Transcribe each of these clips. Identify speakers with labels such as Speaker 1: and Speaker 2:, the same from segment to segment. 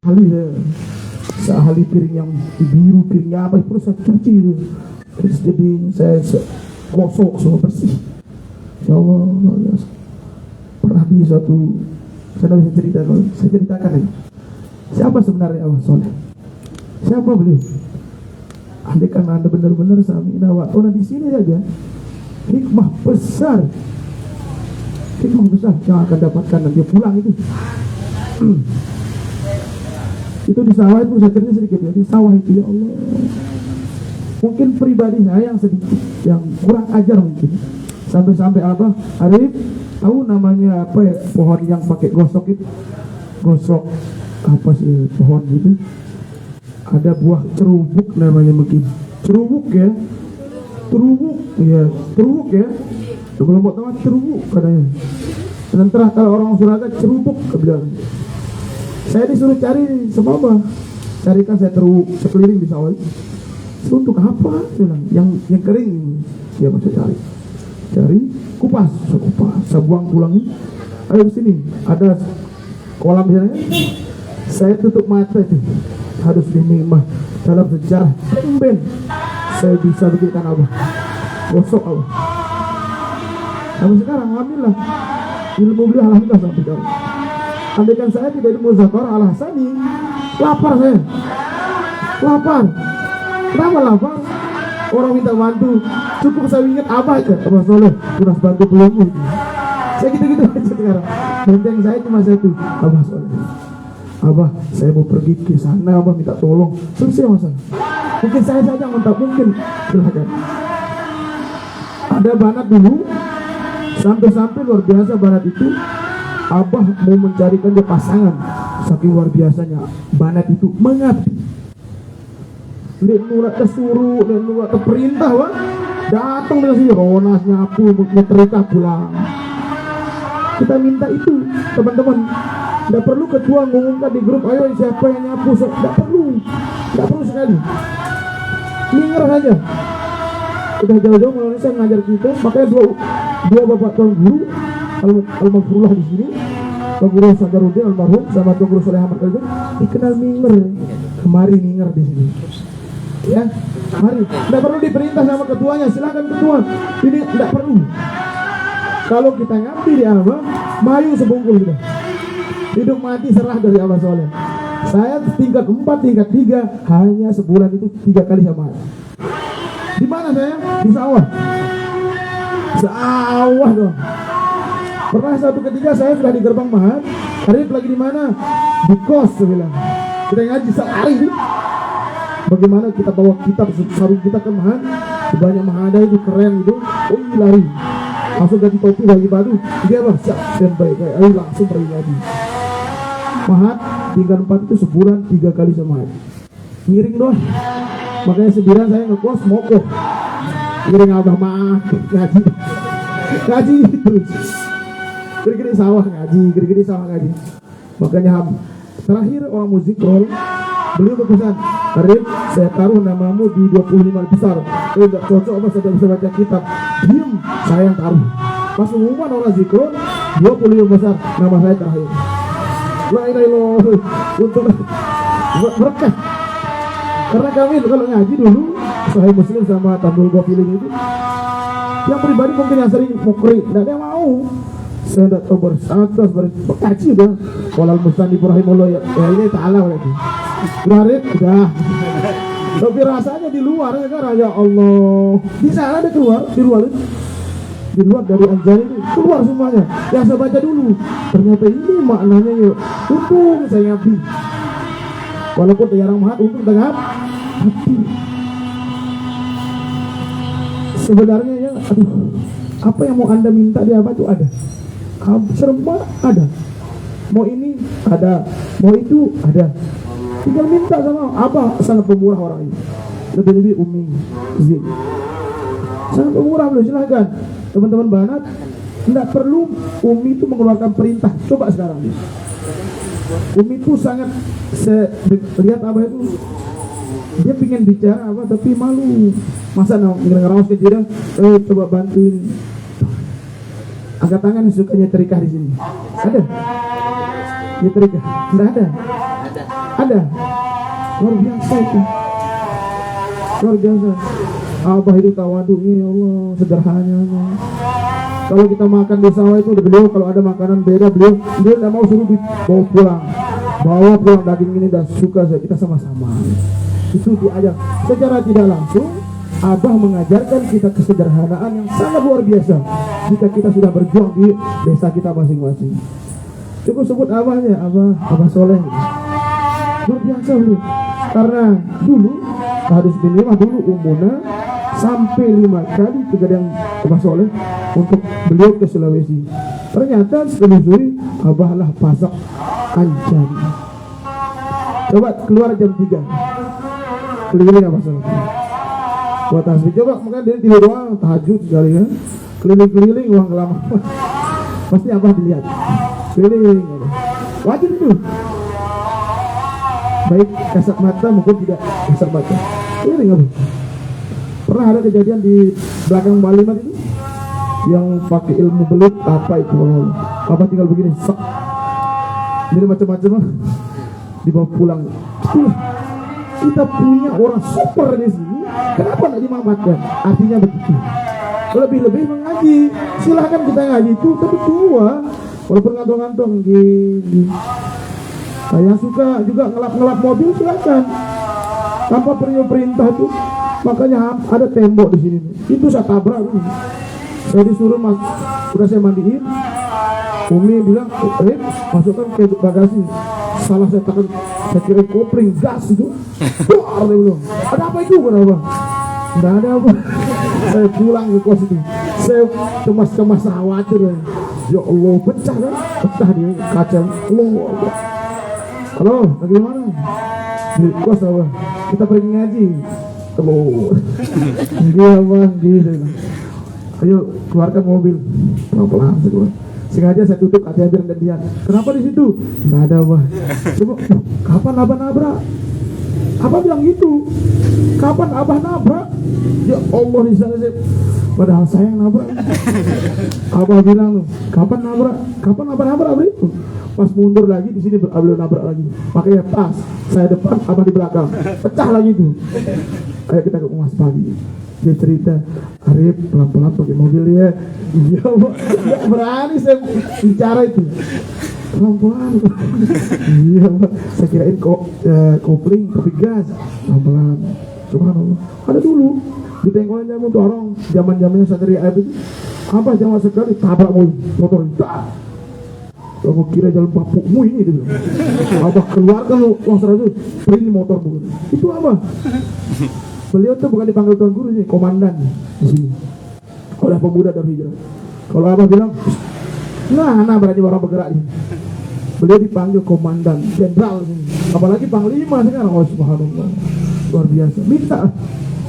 Speaker 1: ahli saya, seahli piring yang biru, piringnya apa itu saya cuci itu, terus jadi saya gosok semua bersih. Ya Allah, luar biasa. Pernah di suatu, saya bisa cerita, saya ceritakan ini. Siapa sebenarnya Abah Soleh? Siapa beliau? Andai kan Anda benar-benar sami'na wa ata'na di sini saja, hikmah besar yang akan dapatkan nanti pulang itu. Itu di sawah itu saya cerita sedikit ya, di sawah itu ya Allah. Mungkin pribadi saya yang sedikit, yang kurang ajar mungkin. Sampai apa? Arif tahu namanya apa ya, pohon yang pakai gosok itu? Gosok apa sih pohon itu? Ada buah cerubuk namanya mungkin. Cerubuk ya. Cerubuk ya. Kalau tahu cerubuk katanya. Sementara kalau orang Suraga cerubuk kebilang. Saya disuruh cari semua, carikan saya teruk sekeliling di sawah. Untuk apa? Bilang yang kering. Ya masih cari kupas, saya buang pulang. Ayo sini, ada kolam sana. Saya tutup mata itu. Harus dimimah dalam sejarah tumben saya bisa bikin Abah gosok Abah. Sampai sekarang alhamdulillah ilmu beliau alhamdulillah sampai sekarang. Andaikan saya tidak ilmu Muzakarah Al-Hasani, lapar saya. Lapar. Kenapa lapar? Orang minta bantu, cukup saya ingat Abah aja. Abah Soleh, kurang bantu belum. Saya gitu-gitu aja sekarang. Benteng saya cuma satu, Abah Soleh. Abah, saya mau pergi ke sana, Abah minta tolong. Selesai masalah. Mungkin saya saja minta, mungkin silahkan. Ada banat dulu, sampai luar biasa banat itu. Abah mau mencarikan dia pasangan. Saking luar biasanya banat itu mengabdi. Nek nurat kesuruh, nek nurat keperintah, wah datang dengan si Ronas nyapu, nyetrika pulang. Kita minta itu, teman-teman. Tidak perlu ketua mengumumkan di grup, ayo siapa yang nyapu, tidak perlu sekali. Minger saja. Udah jauh-jauh Malaysia ngajar kita, makanya dua bapak tuan guru Al-Maghfurullah di sini, Pak Guru Sadarudin almarhum sama Pak Guru Soleh Ahmad Kaljo dikenal minger. Kemari minger di sini. Ya, mari. Tidak perlu diperintah sama ketuanya, silakan ketua. Ini tidak perlu. Kalau kita ngabdi di Abah, mayu sebungkul kita. Hidup mati serah dari Abah Soleh. Saya tingkat 4, tingkat 3, hanya sebulan itu 3 kali sama. Di mana saya? Di sawah. Sawah dong. Pernah suatu ketika saya sudah di gerbang Mahat. Arif lagi di mana? Di kos, saya bilang. Kita ngaji sehari itu. Bagaimana kita bawa kitab sarung kita ke Mahat? Banyak Mahada itu keren itu. Oh ini lari. Langsung ganti topi bagi batu. Dia apa? Siap, standby. Ayo langsung pergi lagi. Mahat tingkat 4 itu sebulan 3 kali sama. Miring doang. Makanya sembilan saya ngekos mokoh. Miring Abah maaf ngaji terus. Gede-gede sawah ngaji. Makanya terakhir orang musik roll, beliau berpesan, Arif, saya taruh namamu di 25 besar. Tidak cocok apa saya bisa baca kitab. Diam, saya yang taruh. Pas umuman orang zikron 25 besar, nama saya terakhir. La ilaha illallah. Untuk berkah. Karena kami kalau ngaji dulu Sahih Muslim sama Tabul Ghafilin itu, yang pribadi mungkin yang sering mukri, tidak ada yang mau. Saya tidak tahu bersantas berkaji udah. Walal Mustani Rahimullah ya ini ta'ala lagi. Ngarit udah. Tapi rasanya di luar sekarang ya Allah. Di sana ada keluar, di luar dari Anjani itu keluar semuanya. Yang saya baca dulu, ternyata ini maknanya ya. Untung saya ngabdi. Walaupun jarang mahat, untung dengan hati. Sebenarnya ya, aduh, apa yang mau Anda minta di apa itu ada. Serba ada. Mau ini ada, mau itu ada. Tinggal minta sama apa, sangat pemurah orang ini. Lebih-lebih Umi Zin. Sangat pemurah beliau, silahkan. Teman-teman banat, tidak perlu Umi itu mengeluarkan perintah. Coba sekarang. Umi itu sangat, saya lihat Abah itu, dia pengen bicara apa tapi malu. Masa ngerawas ke jiran, coba bantuin. Angkat tangan suka nyetrika di sini. Ada? Nyetrika? Tidak ada. Ada. Luar biasa itu. Luar biasa. Abah itu tawadunya, ya Allah, sederhananya. Kalau kita makan di sawah itu, beliau kalau ada makanan beda, beliau tidak mau suruh dibawa pulang. Bawa pulang daging ini, dan suka saya, kita sama-sama. Itu diajak secara tidak langsung. Abah mengajarkan kita kesederhanaan yang sangat luar biasa jika kita sudah berjuang di desa kita masing-masing. Cukup sebut abahnya, Abah Soleh. Luar biasa dulu. Karena dulu harus minimal dulu umurnya sampai 5 kali kegadang Abah Soleh untuk beliau ke Sulawesi. Ternyata setelusuri Abah lah pasak Ancan. Coba keluar jam 3 keliling Abah Soleh buat tasbih. Coba mungkin dia tidur doang tahajud sekali kan, keliling-keliling uang lama. Pasti Abah dilihat keliling, wajib itu. Baik kasat mata mungkin tidak kasat mata, keliling Abah. Pernah ada kejadian di belakang Balimat itu yang pakai ilmu belut apa itu, apa tinggal begini sak, jadi macam-macam dibawa pulang. Kita punya orang super di sini, kenapa tidak dimamatkan? Artinya begitu. Lebih-lebih mengaji, silahkan kita ngaji itu, tapi tua walaupun ngantong-ngantong gini. Yang suka juga ngelap-ngelap mobil silahkan tanpa perintah tuh. Makanya ada tembok di sini. Itu saya tabrak dulu. Saya disuruh udah saya mandiin. Umi bilang, masukkan ke bagasi. Salah saya tekan, saya kira kopling gas itu. Wah, dia bilang, ada apa itu? Kenapa? Tidak ada apa. Saya pulang ke kos itu. Saya cemas-cemas khawatir. Ya Allah, pecah kan? Pecah dia kaca. Allah. Halo, bagaimana? Di kos apa? Kita pergi ngaji. Telur. Dia bang, gitu. Ayo keluarkan mobil. Pelan-pelan keluar. Sengaja saya tutup kaca biar dan dia. Kenapa di situ? Nggak ada bang. Coba, kapan abah nabrak? Abah bilang gitu. Kapan abah nabrak? Ya Allah, di sana saya. Padahal saya yang nabrak. Abah bilang, kapan nabrak? Kapan abah nabrak itu? Pas mundur lagi di sini beliau nabrak lagi. Makanya pas saya depan, abah di belakang. Pecah lagi tuh. Kayak kita ke Mas pagi. Dia cerita, Arif pelan-pelan pakai mobil ya. Iya, nggak berani saya bicara itu. Pelan-pelan. Iya, saya kirain kopling tapi gas. Pelan-pelan. Subhanallah. Ada dulu di tengkolan jamu tuh orang zaman-zamannya satria air itu. Apa zaman sekali tabrak motor. Aku kira jalan bapukmu ini gitu. Abah keluarkan uang 100, ini motor bukan. Itu apa? Beliau tuh bukan dipanggil tuan guru sih, komandan di sini. Oleh pemuda dari hijrah. Kalau Abah bilang, nah berarti orang bergerak ini. Beliau dipanggil komandan, jenderal sini. Apalagi panglima sekarang, oh subhanallah. Luar biasa. Minta,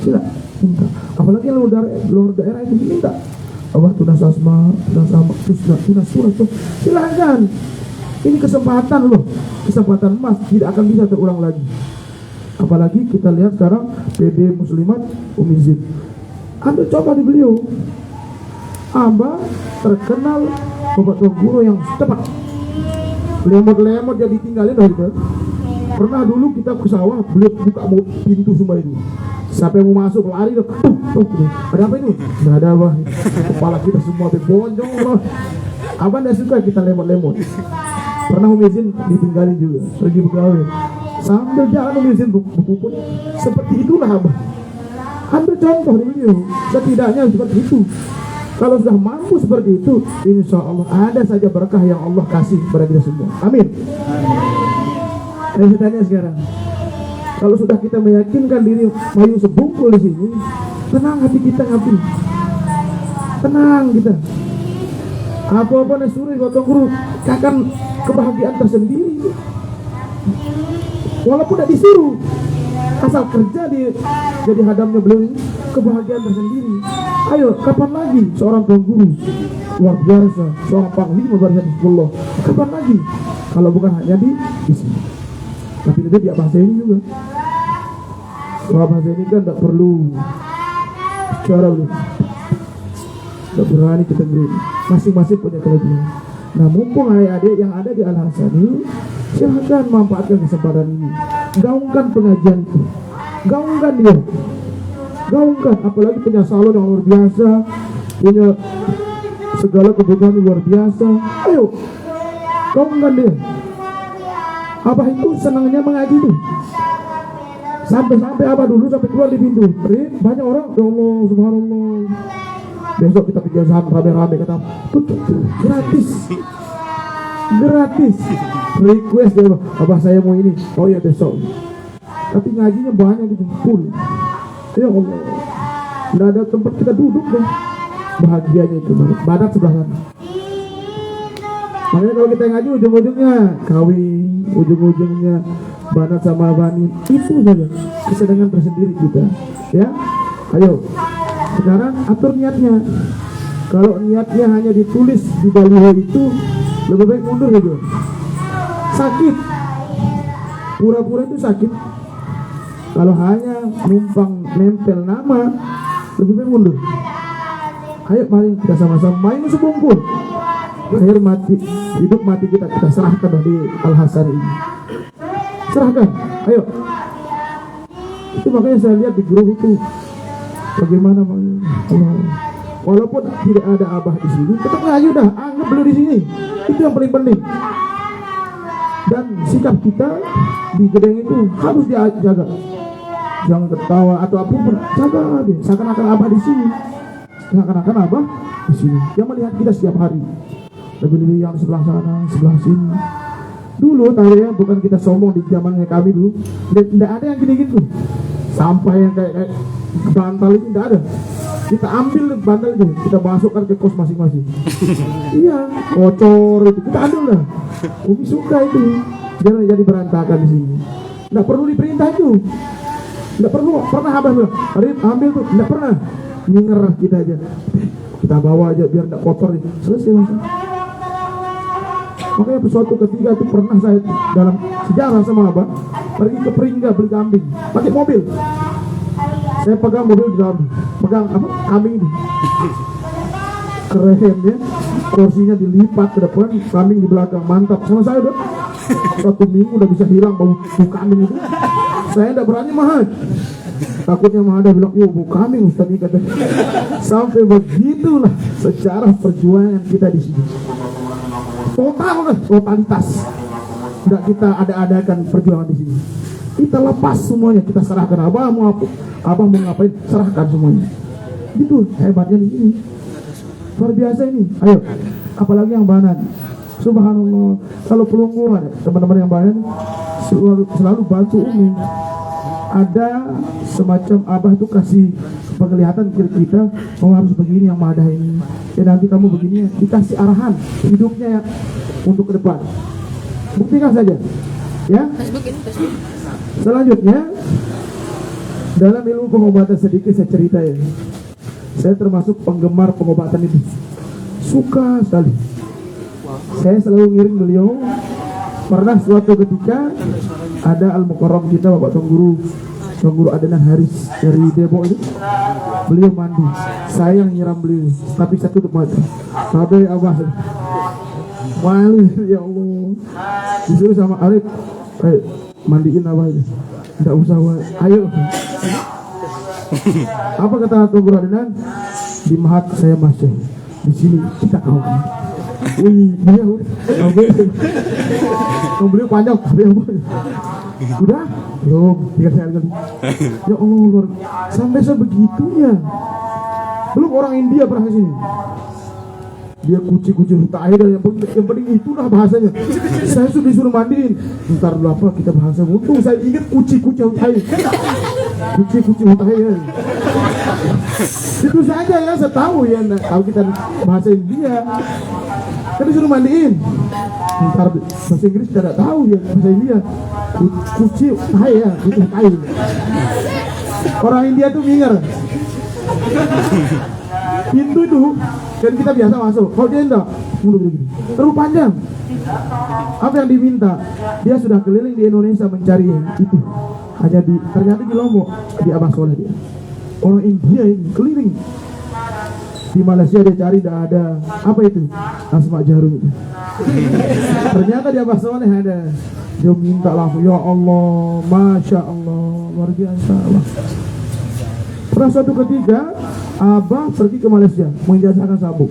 Speaker 1: sila, minta. Apalagi luar daerah itu minta. Abah tunas asma, tunas surat tuh. Silahkan. Ini kesempatan loh, kesempatan emas, tidak akan bisa terulang lagi. Apalagi kita lihat sekarang PD Muslimat Umi Zid. Anda coba di beliau. Abah terkenal bapak guru yang tepat. Lemot-lemot jadi tinggalin dari itu. Pernah dulu kita ke sawah, beliau buka pintu semua itu. Siapa yang mau masuk lari tuh. Ada apa itu? Nggak ada Abah. Kepala kita semua bonjong loh. Abah nggak suka kita lemot-lemot. Pernah Umi Zin ditinggalin juga, pergi begawe. Sambil jalan Umi Zin berkumpul. Seperti itulah Abah. Ambil contoh di beliau. Setidaknya seperti itu. Kalau sudah mampu seperti itu, insya Allah ada saja berkah yang Allah kasih kepada kita semua. Amin. Saya tanya sekarang, kalau sudah kita meyakinkan diri mayu sebungkul di sini, tenang hati kita ngapain? Tenang kita. Apa-apa nesuri gotong guru, akan kebahagiaan tersendiri. Walaupun tidak disuruh, asal kerja jadi hadamnya beliau ini, kebahagiaan tersendiri. Ayo, kapan lagi seorang tuan guru luar biasa, seorang panglima barisan Hizbullah, kapan lagi? Kalau bukan hanya di sini. Tapi itu dia bahasa ini juga. Soal bahasa ini kan tidak perlu bicara dulu. Tidak berani kita beri. Masing-masing punya kelebihan. Nah mumpung adik-adik yang ada di Al-Hasani Silahkan manfaatkan kesempatan ini, gaungkan pengajian itu, gaungkan dia, gaungkan. Apalagi punya salon yang luar biasa, punya segala kebutuhan yang luar biasa, ayo gaungkan dia. Abah itu senangnya mengaji tuh, sampai abah dulu sampai keluar di pintu, banyak orang, ya Allah, subhanallah, besok kita kegiatan rame-rame, kata tuh gratis, request dia, abah saya mau ini, oh ya besok, tapi ngajinya banyak gitu, full, ya Allah, nggak ada tempat kita duduk deh, bahagianya itu, badak sebelah sana. Makanya kalau kita ngaji ujung-ujungnya kawin, ujung-ujungnya banat sama banin, itu saja kesenangan tersendiri kita, ya. Ayo, sekarang atur niatnya. Kalau niatnya hanya ditulis di baliho itu, lebih baik mundur saja. Sakit, pura-pura itu sakit. Kalau hanya numpang nempel nama, lebih baik mundur. Ayo mari kita sama-sama main sebungkul. Akhir mati, hidup mati kita serahkan di Al-Hasan ini. Serahkan, ayo. Itu makanya saya lihat di grup itu bagaimana Allah. Walaupun tidak ada abah di sini, tetap aja udah anggap beliau di sini. Itu yang paling penting. Dan sikap kita di gedeng itu harus dijaga. Jangan ketawa atau apapun, jaga deh. Seakan-akan abah di sini, seakan-akan abah di sini. Yang melihat kita setiap hari. Lebih-lebih yang sebelah sana, sebelah sini. Dulu tadi ya, bukan kita sombong di zamannya kami dulu, tidak ada yang gini-gini tuh. Sampah yang kayak bantal itu tidak ada. Kita ambil bantal itu, kita masukkan ke kos masing-masing. Iya, kocor itu kita ambil lah. Umi suka itu, jangan jadi berantakan di sini. Tidak perlu diperintah itu. Tidak perlu, pernah abah bilang, ambil tuh, tidak pernah. Minger kita aja. Kita bawa aja biar tidak kotor nih. Selesai masalah. Makanya suatu ketika itu pernah saya dalam sejarah sama abah pergi ke Peringga beli kambing pakai mobil. Saya pegang mobil di dalam, pegang apa kambing ini, keren ya, kursinya dilipat ke depan, kambing di belakang, mantap. Sama saya udah 1 minggu udah bisa hilang bau kambing itu. Saya tidak berani mahal, takutnya Mahada bilang, yo bau kambing Ustaz ini kata. Sampai begitulah secara perjuangan kita di sini. Totalitas. Tidak kita ada-adakan perjuangan di sini. Kita lepas semuanya, kita serahkan. Abah mau apa? Abah mau ngapain? Serahkan semuanya. Itu hebatnya di sini. Luar biasa ini. Ayo, apalagi yang banan. Subhanallah. Kalau pelungguan, teman-teman yang banan selalu bantu Umi. Ada semacam abah tuh kasih penglihatan ke kita, oh harus begini yang madah ini, ya nanti kamu begini, dikasih arahan hidupnya ya untuk ke depan. Buktikan saja ya. Selanjutnya dalam ilmu pengobatan sedikit saya cerita ya. Saya termasuk penggemar pengobatan itu, suka sekali. Saya selalu ngiring beliau. Pernah suatu ketika ada Al-Mukarram kita, Bapak Tuan Guru Adnan Haris dari Depok itu, beliau mandi, saya yang nyiram beliau, tapi saya tutup mata. Sampai abah malu, ya Allah, disuruh sama Arif, ayo mandiin abah itu, tidak usah, ayo. Apa kata Tuan Guru Adnan? Di Mahat saya masih, di sini kita kawan. Wih, dia beliau panjang, udah, belum, tiga kali. Ya Allah, sampai sebegitunya. Belum orang India pernah ke sini. Dia kuci-kuci huta air, yang penting itulah bahasanya. Saya sudah disuruh mandiin. Ntar dulu apa kita bahasa, untung saya ingat kuci-kuci huta air. Kuci-kuci huta air. Itu saja ya, saya tahu ya, tahu kita bahasa India. Kan disuruh mandiin. Ntar bahasa Inggris tidak tahu ya, bahasa India. Kuci air ya, kuci air. Orang India tuh minger. Pintu itu dan kita biasa masuk. Kalau dia enggak, mundur begini. Terlalu panjang. Apa yang diminta? Dia sudah keliling di Indonesia mencari itu. Hanya ternyata di Lombok, di Abah Soleh dia. Orang India ini keliling. Di Malaysia dia cari tidak ada. Apa itu? Asma Jarum itu. Ternyata di Abah Soleh ada. Dia minta langsung, ya Allah, Masya Allah, luar biasa. Pernah suatu ketika Abah pergi ke Malaysia mengijazakan sabuk.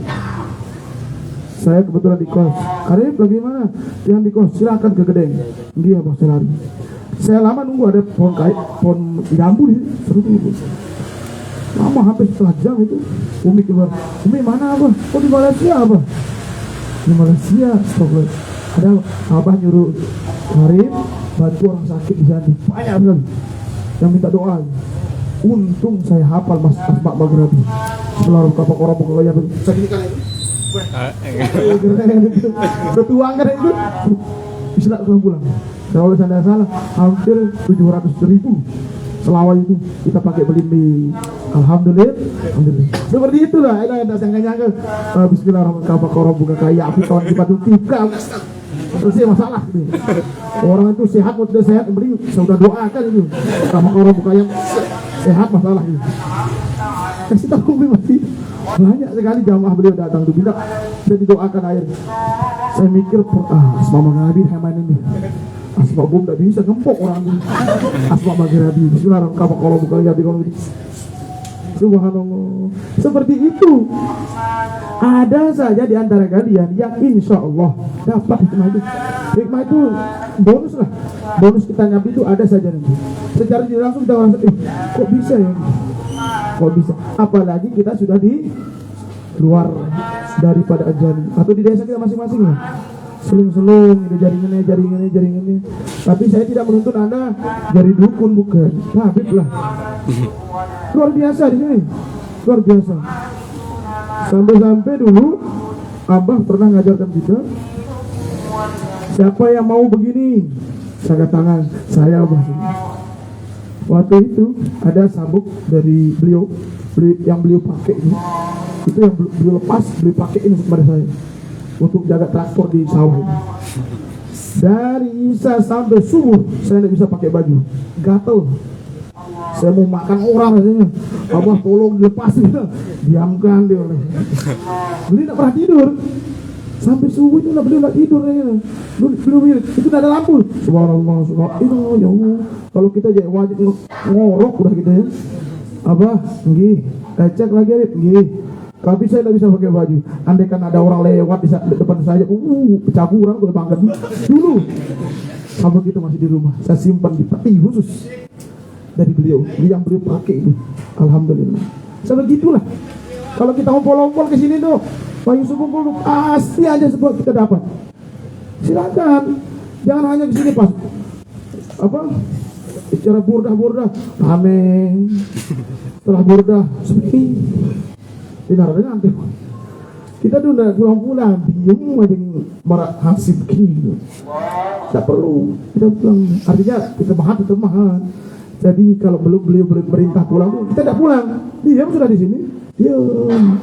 Speaker 1: Saya kebetulan di kos. Karib lagi mana? Yang di kos, silakan ke Gedeng. Dia Abah saya lari. Saya lama nunggu ada pohon jambu di seru dulu. Lama hampir setengah jam itu. Umi keluar. Umi mana Abah? Oh di Malaysia Abah. Di Malaysia, stop. Ada Abah nyuruh Karib bantu orang sakit di sana. Banyak sekali yang minta doa. Untung saya hafal Mas Asma Maghrabi. Selalu kapak orang pokoknya segini kan itu. Bertuangan itu bisa pulang. Kalau saya salah hampir 700.000 selawat itu kita pakai beli mie. Alhamdulillah. Seperti itulah. Ada sangka-sangka. Bismillahirrahmanirrahim. Kapak orang buka kaya api kawan kita tuh tikam. Selesai masalah gitu. Orang itu sehat atau tidak sehat, yang penting sudah doakan itu. Kapak orang buka yang sehat masalah gitu. Kasih tahu masih banyak sekali jamaah beliau datang tuh minta dan didoakan air. Saya mikir Asma Maghrabi heman ini. Asma Bom tidak bisa ngempok orang ini. Asma Maghrabi bismillahirrahmanirrahim kapak orang buka yang di Subhanallah. Seperti itu. Ada saja di antara kalian yang insya Allah dapat hikmah itu. Hikmah itu bonus lah. Bonus kita nyampe itu ada saja nanti. Secara tidak langsung kita merasa, kok bisa ya? Kok bisa? Apalagi kita sudah di luar daripada Anjani atau di desa kita masing-masing ya. Selung-selung, ini jaringannya. Tapi saya tidak menuntut Anda jadi dukun, bukan. Habib lah. Luar biasa di sini. Luar biasa. Sampai-sampai dulu Abah pernah ngajarkan kita, siapa yang mau begini, angkat tangan, saya Abah. Waktu itu ada sabuk dari beliau yang beliau pakai ini. Itu yang beliau lepas, beliau pakai ini kepada saya untuk jaga traktor di sawah. Dari Isya sampai subuh saya tidak bisa pakai baju, gatel. Saya mau makan orang rasanya. Abah tolong dilepasin, diamkan dia. Beliau tidak pernah tidur sampai subuh itu beliau tidak tidur ya. Beliau itu tidak ada lampu. Subhanallah, subhanallah, ya Allah. Kalau kita jadi wajib ngorok udah gitu ya. Abah, nggih, cek lagi Arif, nggih. Tapi saya tidak bisa pakai baju. Andai kan ada orang lewat di depan saya, pecah kurang boleh bangkat dulu. Sabuk itu masih di rumah. Saya simpan di peti khusus dari beliau, yang beliau pakai itu. Alhamdulillah. Sebegitulah. Kalau kita ngompol-ngompol ke sini tuh, Pak Yusuf ngompol pasti aja sebuah kita dapat. Silakan. Jangan hanya ke sini pas bicara burdah, amin. Setelah burdah sepi. Tidak nanti kita tuh udah pulang bingung aja marak hasib gitu. Tidak perlu kita pulang. Artinya kita mahal. Jadi kalau beliau perintah pulang tuh kita tidak pulang. Diam sudah di sini. Diam.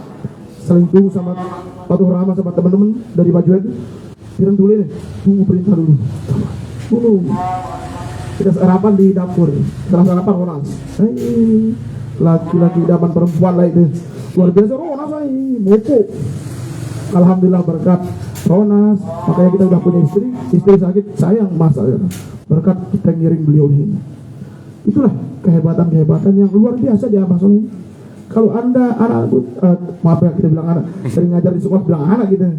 Speaker 1: Saling tunggu sama patuh ramah sama teman-teman dari baju itu. Kirim dulu nih. Tunggu perintah dulu. Kita sarapan di dapur. Setelah sarapan orang. Laki-laki idaman perempuan lah itu. Luar biasa Ronas mupu. Alhamdulillah berkat Ronas. Makanya kita udah punya istri sakit, sayang masak ya. Berkat kita ngiring beliau ini. Itulah kehebatan yang luar biasa di Abah Soleh. Kalau Anda anak maaf ya kita bilang anak, sering ngajar di sekolah bilang anak gitu.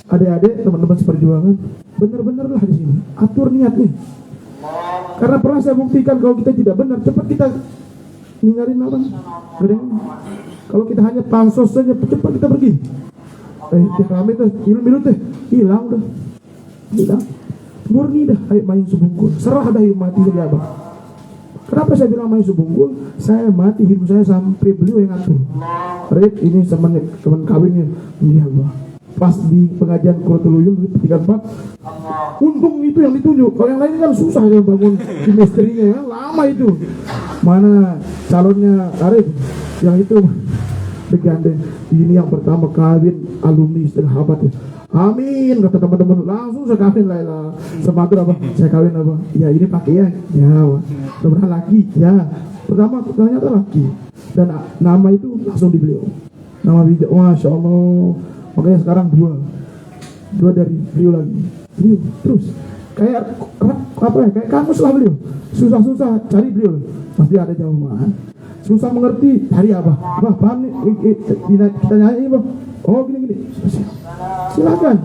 Speaker 1: Adik-adik, teman-teman seperjuangan, benar-benar lah di sini. Atur niatnya. Karena pernah saya buktikan kalau kita tidak benar, cepat kita ninggalin apa? Kalau kita hanya pansos saja, cepat kita pergi. Teh kami tuh, minum teh, hilang udah. Hilang. Murni dah, ayo main sebungkul. Serah dah mati jadi Abah. Kenapa saya bilang main sebungkul? Saya mati hidup saya sampai beliau yang ngatur. Rip, ini teman kawinnya. Iya Abah. Pas di pengajian Kurotuluyum 34, untung itu yang ditunjuk. Kalau yang lain kan susah ya bangun industrinya ya, lama itu. Mana calonnya Arif yang itu digandeng. Ini yang pertama kawin alumni setengah abad ya. Amin kata teman-teman, langsung saya kawin lah. Sematur apa? Saya kawin apa? Ya ini pakaian. Ya, sebenarnya laki. Ya, pertama ternyata laki. Dan nama itu langsung di beliau. Nama bijak, Masya Allah. Makanya sekarang dua dari beliau lagi. Beliau terus kayak apa ya? Kayak kamus lah beliau. Susah-susah cari beliau, pasti ada jawaban. Susah mengerti, cari apa? Paham nih? Kita nyanyi apa? Oh gini. Silakan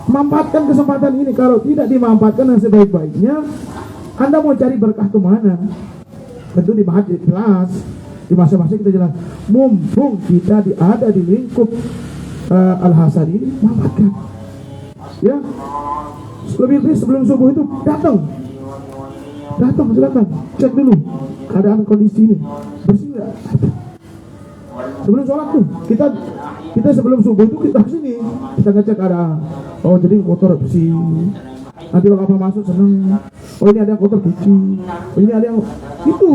Speaker 1: manfaatkan kesempatan ini. Kalau tidak dimanfaatkan dengan sebaik-baiknya, Anda mau cari berkah kemana? Tentu di masjid jelas, di masa-masa kita jelas. Mumpung kita ada di lingkup Al-Hasan ini, manfaatkan. Ya, lebih sebelum subuh itu datang, silakan cek dulu keadaan kondisi ini bersih nggak. Sebelum sholat tuh kita sebelum subuh itu kita kesini, kita ngecek keadaan. Oh jadi kotor bersih. Nanti kalau apa masuk seneng. Oh ini ada yang kotor cuci. Oh ini ada yang itu.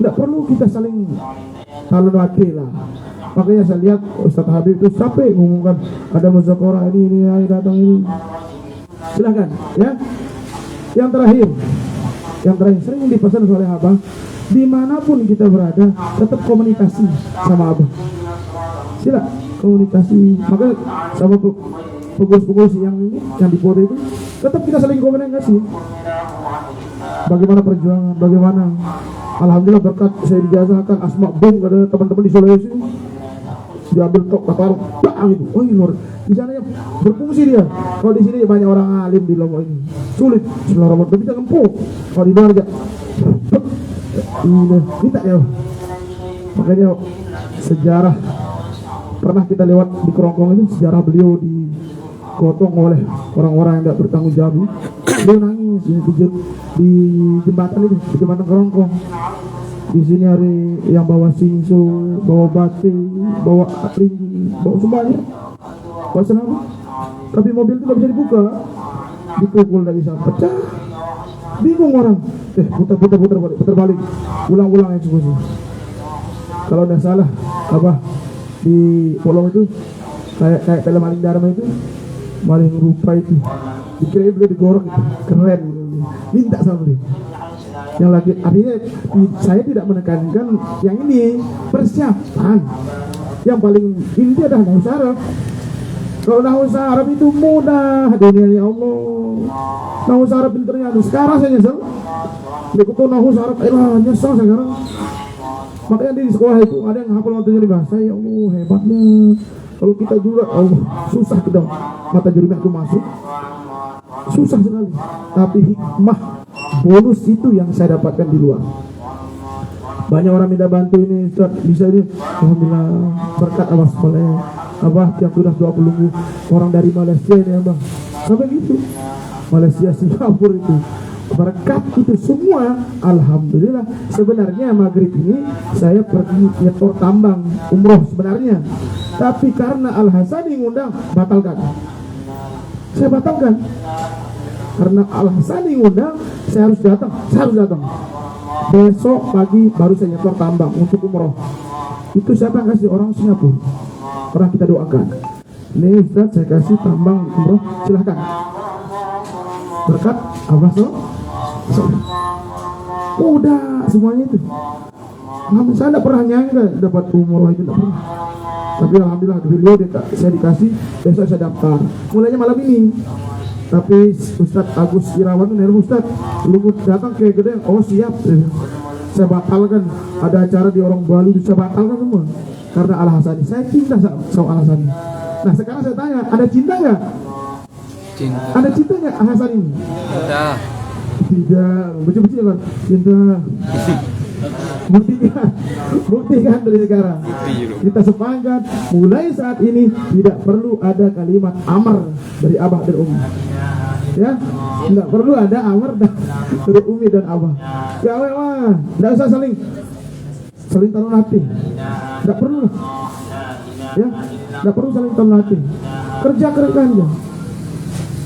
Speaker 1: Tidak perlu kita saling talon wakil lah. Makanya saya lihat Ustaz Habib itu capek ngomongkan ada muzakarah ini datang ini. Silakan ya. Yang terakhir sering dipesan oleh Abah, dimanapun kita berada tetap komunikasi sama Abah. Sila komunikasi. Maka sama pengurus yang ini yang di foto itu tetap kita saling komunikasi. Bagaimana perjuangan, bagaimana. Alhamdulillah berkat saya dijazakan Asma Bung ada teman-teman di Sulawesi. Diambil tok kapal, bang itu. Oh luar. Di sana ya berfungsi dia. Kalau di sini banyak orang alim di Lombok ini. Sulit. Bismillahirrahmanirrahim. Tapi kita kempuk. Kalau di luar aja. Ini kita ya. Makanya sejarah pernah kita lewat di Kerongkong itu, sejarah beliau digotong oleh orang-orang yang tidak bertanggung jawab. Beliau nangis di jembatan itu, di jembatan Kerongkong. Di sini hari yang bawa singso, bawa batik, bawa ringgi, bawa semuanya, bawa senama. Tapi mobil itu nggak bisa dibuka, dipukul nggak bisa, pecah. Bingung orang, putar balik, ulang-ulang yang sungguh. Kalau nggak salah, apa di Polong itu kayak film Maling Dharma itu, maling rupa itu, dikira beliau digorok itu, keren, minta sama beliau. Yang lagi artinya saya tidak menekankan yang ini persiapan. Yang paling inti adalah nahwu saraf. Kalau nahwu saraf itu mudah, dunia ya Allah. Nahwu saraf pinternya. Sekarang saya nyesel. Begitu nahwu saraf, nyesel sekarang. Makanya di sekolah itu ada yang hafal materi bahasa, ya Allah hebatnya. Kalau kita juga, Allah susah kita mata jurinya itu masuk. Susah sekali. Tapi hikmah bonus itu yang saya dapatkan di luar. Banyak orang minta bantu ini, Ustaz, bisa ini. Alhamdulillah berkat Abah Soleh. Abah tiap sudah 20 orang dari Malaysia ini Abah. Sampai gitu. Malaysia, Singapura itu. Berkat itu semua, alhamdulillah. Sebenarnya maghrib ini saya pergi nyetor tambang umroh sebenarnya. Tapi karena Al-Hasani ngundang, batalkan. Saya batalkan. Karena Al-Hasani ngundang, saya harus datang. Besok pagi baru saya nyetor tambang untuk umroh. Itu siapa yang kasih? Orang Singapura. Pernah kita doakan. Nih Ustaz, saya kasih tambang umroh, silahkan. Berkat Abah udah semuanya itu. Namun saya tidak pernah nyangka dapat umroh itu, tidak pernah. Tapi alhamdulillah beliau saya dikasih, besok saya daftar. Mulainya malam ini. Tapi Ustaz Agus Irawan itu, Ustaz, lu datang ke gede, oh siap. Saya batalkan, ada acara di Orang Balu, saya batalkan semua. Karena Al-Hasani, saya cinta sama Al-Hasani. Nah sekarang saya tanya, ada cinta nggak? Cinta. Ada cinta nggak Al-Hasani ini? Cinta. Tidak, betul-betul kan? Cinta. Buktikan dari sekarang. Kita sepakat mulai saat ini tidak perlu ada kalimat amar dari Abah dan Umi. Ya, tidak perlu ada amar dari Umi dan Abah. Ya mah, tidak usah saling talon hati. Tidak perlu. Ya, tidak perlu saling talon hati. Kerja aja.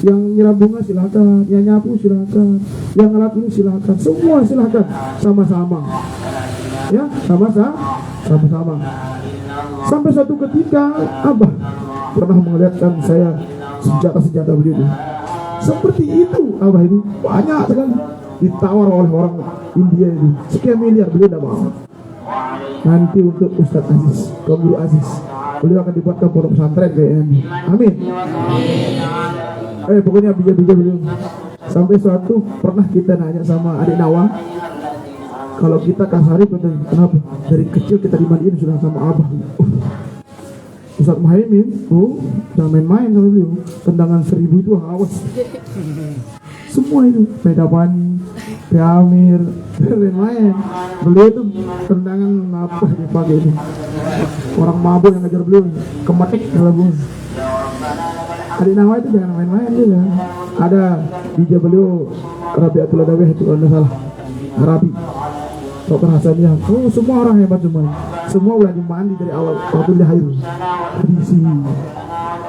Speaker 1: Yang nyiram bunga silakan, yang nyapu silakan, yang alat ini silakan, semua silakan, sama-sama. Ya, sama-sama. Sampai suatu ketika Abah pernah melihatkan saya senjata beliau. Seperti itu Abah ini banyak sekali ditawar oleh orang India itu. Sekian miliar beliau tidak mau. Nanti untuk Ustadz Aziz, Guru Aziz. beliau akan dibuatkan pondok pesantren kayaknya. Amin. Pokoknya bija-bija beliau. Sampai suatu pernah kita nanya sama adik Nawa, kalau kita kasari kenapa dari kecil kita dimandiin sudah sama abah. Ustaz Muhaimin, jangan main-main sama beliau. Tendangan 1000 itu awas. Semua itu Pedapani, Piamir, main-main. Beliau itu tendangan apa dipakai itu. Orang mabuk yang ngajar beliau, kematik kalau beliau. Adik Nawa itu jangan main-main juga. Ada bija beliau Rabi'atul Adawiyah itu kalau tidak salah, Arabi. Dr. Hasaniyah, semua orang hebat semua. Semua udah dimandi dari awal waktu dia hayu di sini.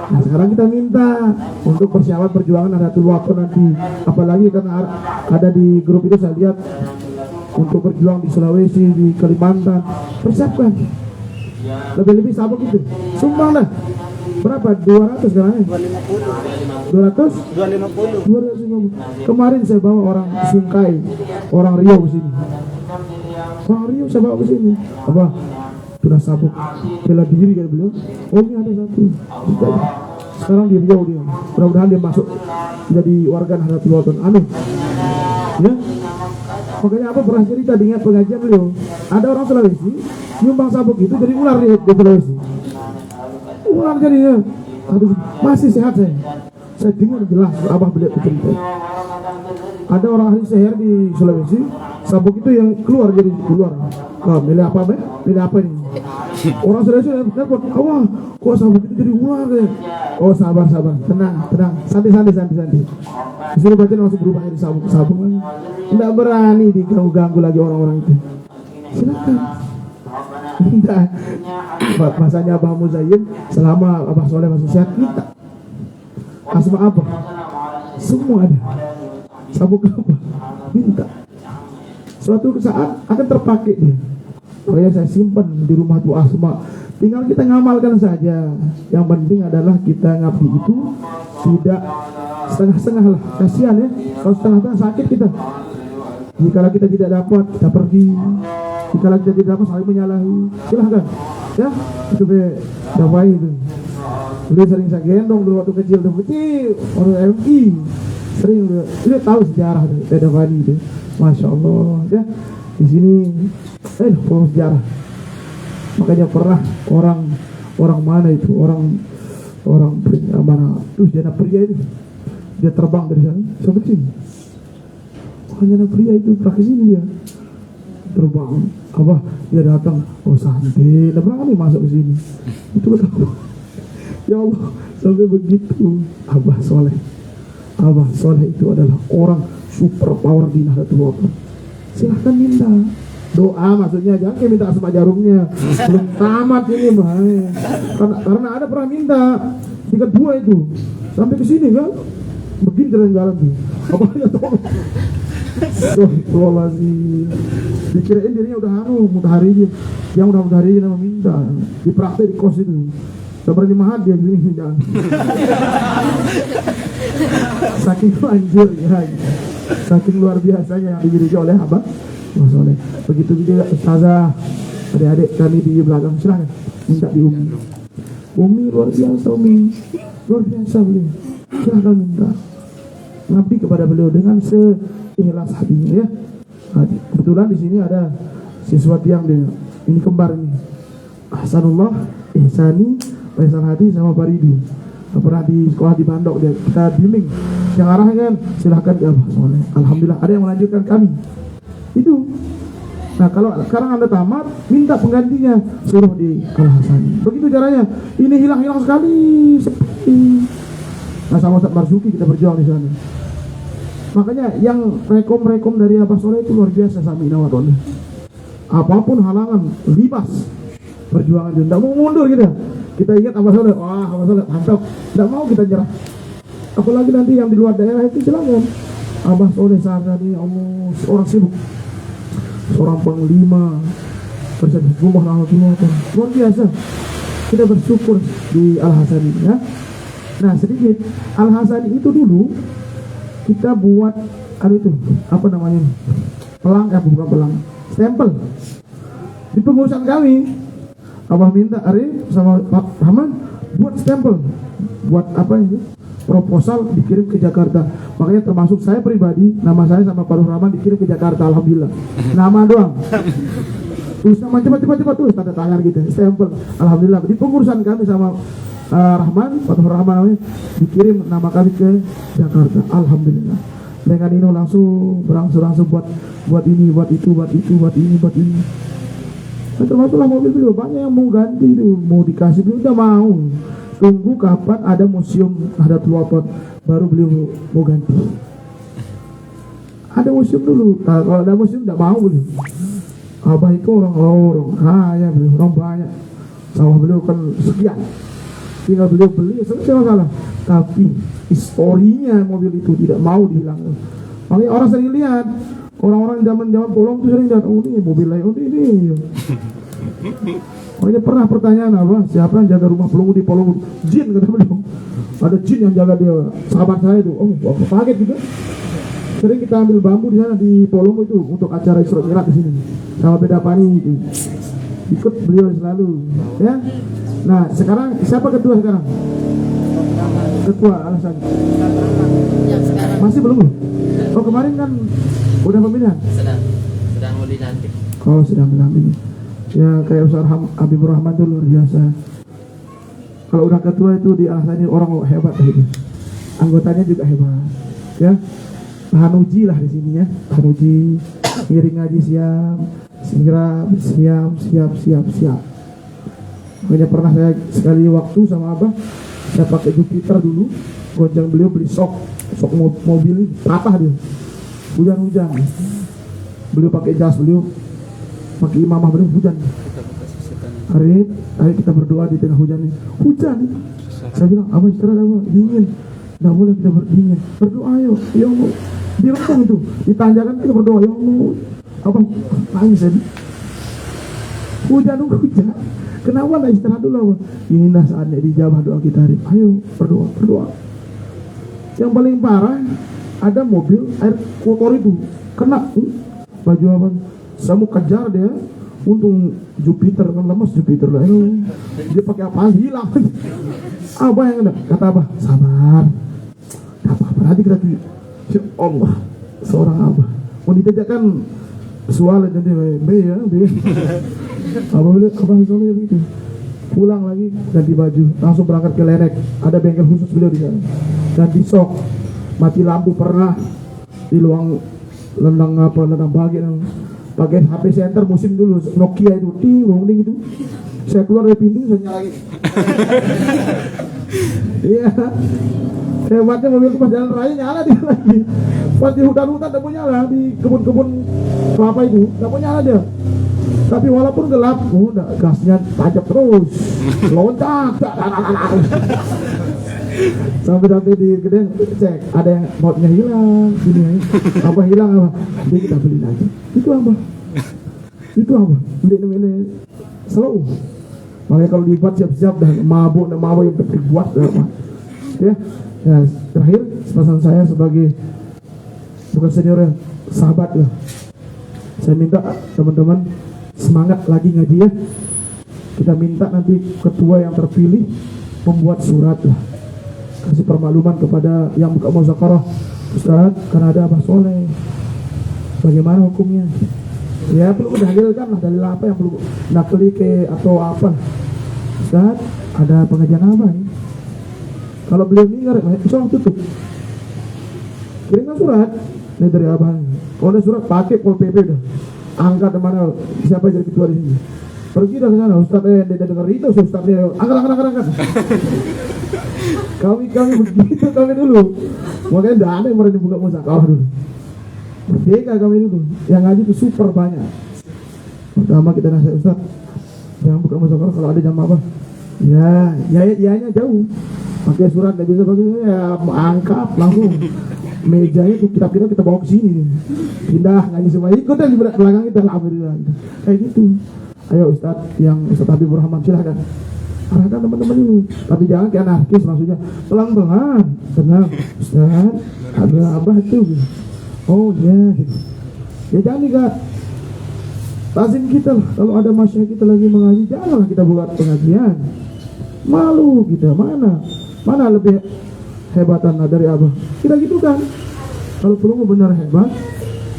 Speaker 1: Nah sekarang kita minta untuk persiapan perjuangan Nahdlatul Wathon nanti. Apalagi karena ada di grup itu saya lihat untuk berjuang di Sulawesi, di Kalimantan. Persiapkan. Lebih-lebih sabuk itu. Sumbang dah. Berapa? 200 sekarang ya? 250. Kemarin saya bawa orang Singkai, orang Riau ke sini. Orang Riau saya bawa ke sini. Apa? Sudah sabuk bela diri kan beliau. Ini ada satu. Sekarang di Riau dia. Mudah-mudahan dia masuk jadi warga Nahdlatul Wathon. Amin. Ya. Makanya apa pernah cerita dengan pengajian beliau. Ada orang Sulawesi nyumbang sabuk itu jadi ular di Sulawesi. Ular jadinya. Aduh, masih sehat saya. Saya dengar jelas abah beliau cerita. Ada orang ahli seher di Sulawesi, sabuk itu yang keluar jadi keluar. Milih apa be? Milih apa ini? Orang Sulawesi dapat, wah, kok sabuk itu jadi ular ya? Oh sabar, tenang, santai. Disuruh baca langsung berubah jadi sabuk lagi. Tidak berani diganggu lagi orang-orang itu. Silakan. Tidak. Masanya Abah Muzayyin selama Abah Soleh masih sehat kita. Asma apa? Semua ada. Sabuk apa? Minta. Suatu saat akan terpakai dia. Makanya saya simpan di rumah tuh Asma. Tinggal kita ngamalkan saja. Yang penting adalah kita ngabdi itu tidak setengah-setengah lah. Kasihan ya. Kalau setengah-setengah sakit kita. Jika kita tidak dapat, kita pergi. Jika kita tidak dapat, saling menyalahi. Silahkan. Ya, itu dakwai itu. Beliau sering saya gendong dulu waktu kecil, orang MI sering dia tahu sejarah Pedapani itu, masya Allah ya. Di sini sejarah. Makanya pernah orang mana itu orang mana tuh jana pria itu dia terbang dari sana sampai sini. Jana pria itu pernah kesini dia terbang. Abah dia datang, santai, tidak berani masuk ke sini. Itu betul. Ya Allah, sampai begitu. Abah Soleh itu adalah orang super power di Nahdlatul Wathon. Silahkan minta doa, maksudnya jangan kayak minta asma jarumnya. Belum tamat ini bahaya. Karena ada pernah minta tingkat 2 itu sampai ke sini kan, begini jalan-jalan tuh. Abahnya tolong. Astagfirullahaladzim. Dikirain dirinya udah mutahari, yang udah mutahari nama minta dipraktek di kos itu. Sabar jemaat dia gini jangan. Saking anjir ya. Saking luar biasanya yang dimiliki oleh Abah Soleh. Begitu juga ustazah, adik-adik kami di belakang, silahkan minta di Umi luar biasa, luar biasa beliau. Silahkan minta. Ngabdi kepada beliau dengan seikhlas hatinya ya. Kebetulan di sini ada siswa tiang dia. Ini kembar ini. Ahsanullah, Ihsani, Faisal Hadi sama Faridi. Pernah di sekolah di Bandok dia. Kita bimbing. Yang arah kan silahkan ya Abah Soleh. Alhamdulillah ada yang melanjutkan kami. Itu. Nah kalau sekarang Anda tamat, minta penggantinya, suruh di Al-Hasani. Begitu caranya. Ini hilang sekali, sepi. Nah sama Ustaz Marzuki kita berjuang di sana. Makanya yang rekom dari Abah Soleh itu luar biasa sami nawadon. Apapun halangan, libas perjuangan dia. Tidak mau mundur gitu. Kita ingat Abah Soleh, wah Abah Soleh mantap. Tidak mau kita nyerah. Apalagi nanti yang di luar daerah itu silakan. Abah Soleh saat ini Allah seorang sibuk, seorang panglima, presiden rumah Nahdlatul Wathon. Luar biasa. Kita bersyukur di Al-Hasani ya. Nah sedikit Al-Hasani itu dulu kita buat itu apa namanya pelang, bukan pelang, stempel di pengurusan kami. Abah minta Ari sama Pak Rahman buat stempel, buat apa itu, proposal dikirim ke Jakarta. Makanya termasuk saya pribadi, nama saya sama Pak Rahman dikirim ke Jakarta, alhamdulillah. Nama doang. Tulis nama cepat tulis tanda tangan gitu, stempel. Alhamdulillah di pengurusan kami sama Rahman, Pak Rahman dikirim nama kami ke Jakarta. Alhamdulillah. Dengan ini langsung berangsur-angsur buat ini, buat itu, buat ini. Nah, termasuklah mobil itu banyak yang mau ganti itu, mau dikasih beliau udah mau. Tunggu kapan ada museum Nahdlatul Wathon baru beliau mau ganti. Ada museum dulu. Nah, kalau ada museum tidak mau beliau. Abah itu orang kaya beliau, orang banyak. Sawah beliau kan sekian. Tinggal beliau beli selesai masalah. Tapi historinya mobil itu tidak mau dihilangkan. Makanya orang sering lihat. Orang-orang zaman Polong itu sering lihat, oh ini mobil lain, oh ini. Makanya pernah pertanyaan apa? Siapa yang jaga rumah Polong di Polong? Jin kata beliau. Ada jin yang jaga dia. Sahabat saya itu, aku kaget juga. Sering kita ambil bambu di sana di Polong itu untuk acara Isra Mi'raj di sini. Sama Beda Pani itu. Ikut beliau selalu, ya. Nah, sekarang siapa ketua sekarang? Ketua alasan.
Speaker 2: Yang sekarang
Speaker 1: masih belum? Oh kemarin kan udah pemilihan.
Speaker 2: Sedang mau dilantik.
Speaker 1: Oh sedang dilantik. Ya kayak Ustaz Habibur Rahman itu luar biasa. Kalau udah ketua itu di alasan ini orang hebat gitu. Anggotanya juga hebat. Ya. Hanuji lah di sini ya. Hanuji ngiring ngaji siap. Makanya pernah saya sekali waktu sama Abah, saya pakai Jupiter dulu, goncang beliau beli sok mobil, patah dia, hujan, beliau pakai jas, beliau pakai imamah, beliau hujan. Hari kita berdoa di tengah hujan ini, saya bilang, Abah istirahat Abah, dingin, nggak boleh kita berdingin, berdoa ayo, ya Allah, direkam itu, ditanjakan kita berdoa, ya Allah, Abah nangis ya, hujan. Kenapa nggak istirahat dulu Abah? Inilah saatnya dijabah doa kita hari. Ayo berdoa. Yang paling parah ada mobil air kotor itu kena baju Abah. Saya mau kejar dia. Untung Jupiter kan lemas Jupiter lah. Dia pakai apa? Hilang. Abah yang ada. Kata Abah, sabar. Tak apa-apa nanti kita tuh. Ya Allah, seorang Abah. Mau dijajakan soal jadi B ya. Abah soalnya begitu. Pulang lagi ganti baju, langsung berangkat ke Lerek. Ada bengkel khusus beliau di sana. Ganti sok, mati lampu pernah di luang lendang bagian. Pakai HP center musim dulu Nokia itu, ting itu. Saya keluar dari pintu saya nyalain. Iya. Hebatnya mobil pas jalan raya nyala dia lagi. Pas di hutan-hutan tak mau nyala, di kebun-kebun kelapa itu tak mau nyala dia. Tapi walaupun gelap, gasnya tajam terus, loncat. Sampai di gedeng cek, ada yang bautnya hilang, gini apa hilang apa? Jadi kita beli lagi. Itu apa? Ini slow. Makanya kalau dibuat siap-siap dan mabuk yang dibuat apa? Ya, terakhir pesan saya sebagai bukan senior ya, sahabat lah. Saya minta teman-teman semangat lagi ngaji ya. Kita minta nanti ketua yang terpilih membuat surat lah, kasih permakluman kepada yang buka muzakarah, Ustaz, karena ada Abah Soleh, bagaimana hukumnya? Ya perlu dalilkan lah, dalil apa yang perlu nakli ke atau apa? Ustaz, ada pengajian apa ya? Kalau beliau meninggal, insya Allah tutup. Kirimkan surat, ini dari Abah. Kalau ada surat pakai Pol PP dah. Angkat mana siapa jadi ketua di sini? Pergi dah ke sana, Ustadz dia dengar itu, Ustadz dia angkat. Kami begitu kami dulu. Makanya tidak ada yang pernah dibuka muzakarah dulu. Merdeka kami dulu. Yang ngaji itu super banyak. Pertama kita nasihat Ustadz, jangan buka muzakarah kalau ada jam apa? Ya nya jauh. Pakai surat tidak bisa pakai, ya angkat langsung. Mejanya tuh kita bawa ke sini, pindah ngaji semua ikut dan di belakang kita, alhamdulillah kayak gitu. Ayo Ustaz Habibur Rahman silahkan arahkan teman-teman ini, tapi jangan kayak anarkis, maksudnya pelan-pelan, tenang Ustaz, ada Abah itu, oh ya gitu. Ya jangan nih Kak, lazim kita lah, kalau ada masyarakat kita lagi mengaji, janganlah kita buat pengajian. Malu kita, mana lebih hebatan dari Abah. Kita gitu kan. Kalau perlu benar hebat,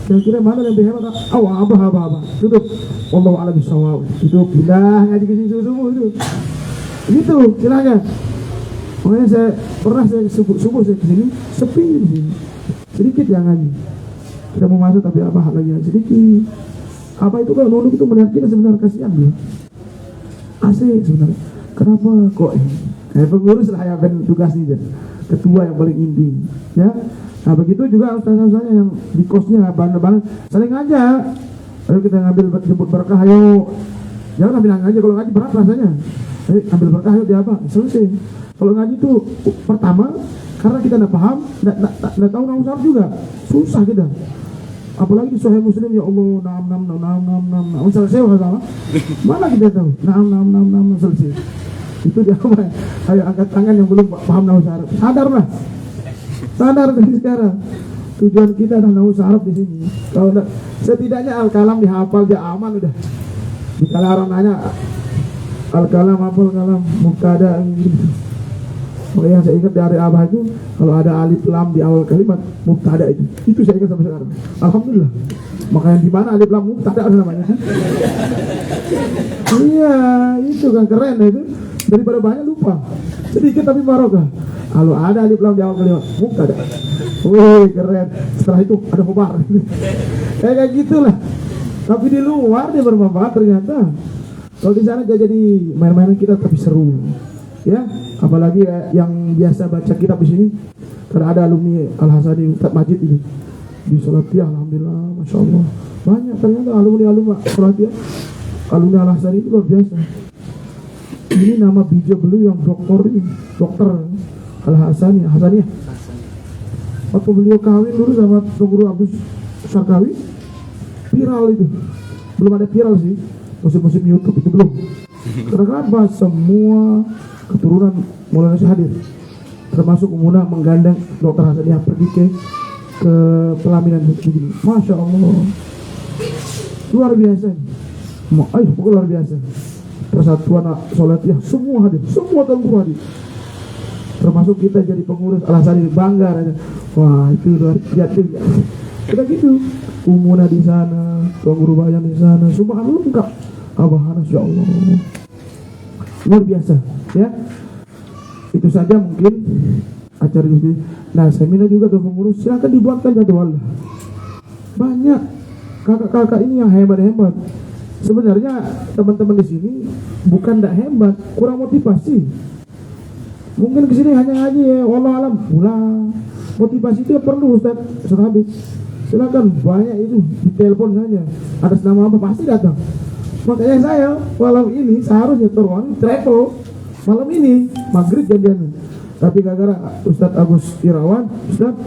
Speaker 1: kira-kira mana yang lebih hebat? Abah. Tutup. Wallahu a'lam bishawab. Itu pindah ngaji ke sini subuh itu. Gitu, silakan. Makanya saya pernah subuh saya kesini, sepi di sini. Sedikit yang ngaji. Kita mau masuk tapi Abah lagi sedikit. Apa itu kalau nunduk itu melihat kita sebenarnya kasihan dia. Asik sebenarnya. Kenapa kok pengurus lah yang tugas ini, ketua yang paling inti, ya. Nah begitu juga ustaz-ustaznya yang di kosnya bareng-bareng saling aja. Ayo kita ngambil jemput berkah, ayo. Jangan bilang aja kalau ngaji berat rasanya. Ayo ambil berkah, ayo dia apa? Selesai. Kalau ngaji itu pertama karena kita nggak paham, nggak tahu nahu sarf juga, susah kita. Apalagi di Sahih Muslim, ya Allah, nam. Selesai masalah. Mana kita tahu? Nam selesai. Itu dia apa? Ayo angkat tangan yang belum paham nahu sarf. Sadar dari sekarang. Tujuan kita adalah nahu sarf di sini. Kalau setidaknya al-kalam dihafal dia aman udah. Kalau orang nanya al-kalam apa kalam mubtada gitu. Makanya yang saya ingat dari Abah itu kalau ada alif lam di awal kalimat mubtada itu saya ingat sampai sekarang. Alhamdulillah. Makanya di mana alif lam mubtada ada namanya. Iya, itu kan keren itu. Daripada banyak lupa. Sedikit tapi barokah. Kalau ada alif lam di awal kalimat mubtada. Wih, keren. Setelah itu ada khobar. Kayak gitulah. Tapi di luar dia bermanfaat ternyata. Kalau di sana jadi main-mainan kita tapi seru. Ya, apalagi yang biasa baca kitab di sini, karena ada alumni Al-Hasani Ustaz Majid ini di Salatiah, alhamdulillah, masya Allah banyak ternyata alumni Salatiah, alumni Al-Hasani itu luar biasa. Ini nama bija beliau yang dokter Al-Hasani, Hasaniyah. Waktu beliau kawin dulu sama Guru Abdus Sarkawi, viral itu, belum ada viral sih, musim-musim YouTube itu belum. Kenapa semua keturunan Maulana Syekh hadir, termasuk Umuna menggandeng Dr. Hasaniyah pergi ke pelaminan begini. Masya Allah, luar biasa. Pokoknya luar biasa. Persatuan Salatiah semua hadir, semua tuan guru hadir, termasuk kita jadi pengurus Al-Hasani, bangga aja. Wah itu luar biasa. Kita gitu, Umuna di sana, tuan guru Bayan di sana, semua lengkap. Abah, Masya Allah, luar biasa. Ya, itu saja mungkin acara ini. Nah, seminar juga tuh pengurus, silakan dibuatkan jadwal. Banyak kakak-kakak ini yang hebat-hebat. Sebenarnya teman-teman di sini bukan tidak hebat, kurang motivasi. Mungkin kesini hanya ngaji ya, wallahu alam. Motivasi itu perlu Ustaz Habib. Silakan, banyak itu di telepon saja. Atas nama apa pasti datang. Makanya saya malam ini seharusnya turun travel malam ini maghrib janjian, tapi gara-gara Ustadz Agus Irawan, Ustadz